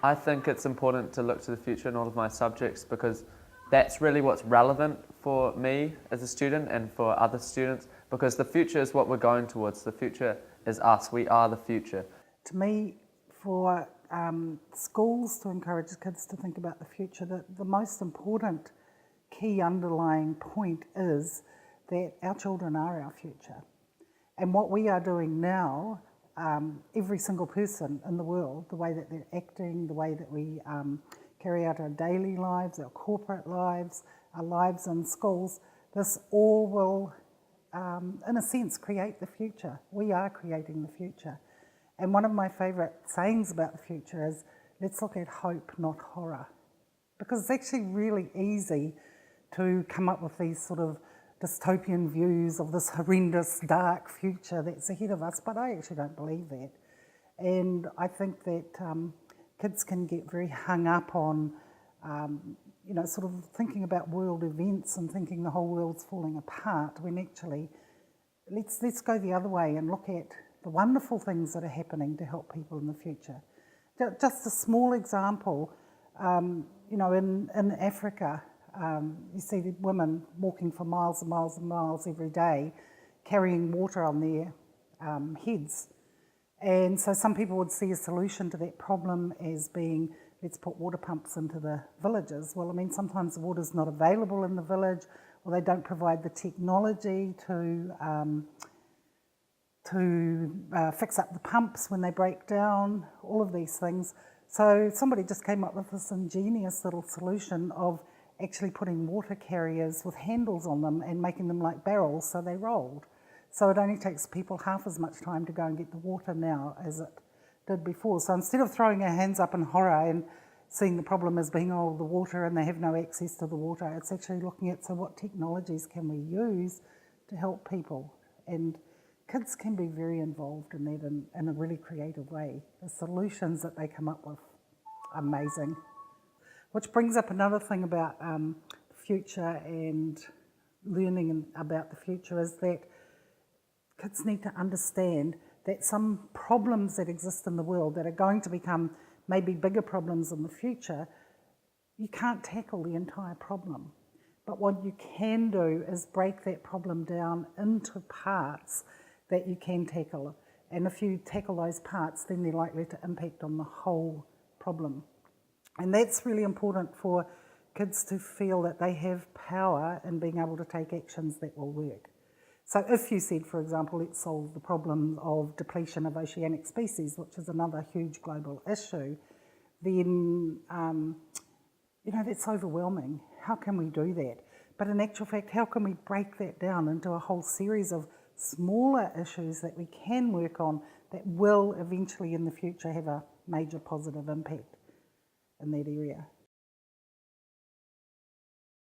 I think it's important to look to the future in all of my subjects because that's really what's relevant for me as a student and for other students, because the future is what we're going towards. The future is us. We are the future. To me, for schools to encourage kids to think about the future, the most important key underlying point is that our children are our future. And what we are doing now, every single person in the world, the way that they're acting, the way that we carry out our daily lives, our corporate lives, our lives in schools, this all will, in a sense, create the future. We are creating the future. And one of my favourite sayings about the future is, let's look at hope, not horror. Because it's actually really easy to come up with these sort of dystopian views of this horrendous, dark future that's ahead of us, but I actually don't believe that. And I think that kids can get very hung up on, sort of thinking about world events and thinking the whole world's falling apart, when actually, let's go the other way and look at the wonderful things that are happening to help people in the future. Just a small example, in Africa, you see the women walking for miles and miles and miles every day, carrying water on their heads. And so some people would see a solution to that problem as being, let's put water pumps into the villages. Well, I mean, sometimes the water's not available in the village, or they don't provide the technology to fix up the pumps when they break down, all of these things. So somebody just came up with this ingenious little solution of actually putting water carriers with handles on them and making them like barrels so they rolled. So it only takes people half as much time to go and get the water now as it did before. So instead of throwing our hands up in horror and seeing the problem as being, oh, the water and they have no access to the water, it's actually looking at, so what technologies can we use to help people? And kids can be very involved in that in a really creative way. The solutions that they come up with are amazing. Which brings up another thing about the future and learning about the future, is that kids need to understand that some problems that exist in the world that are going to become maybe bigger problems in the future, you can't tackle the entire problem. But what you can do is break that problem down into parts that you can tackle. And if you tackle those parts, then they're likely to impact on the whole problem. And that's really important for kids to feel that they have power in being able to take actions that will work. So if you said, for example, let's solve the problem of depletion of oceanic species, which is another huge global issue, then, that's overwhelming. How can we do that? But in actual fact, how can we break that down into a whole series of smaller issues that we can work on that will eventually in the future have a major positive impact in that area?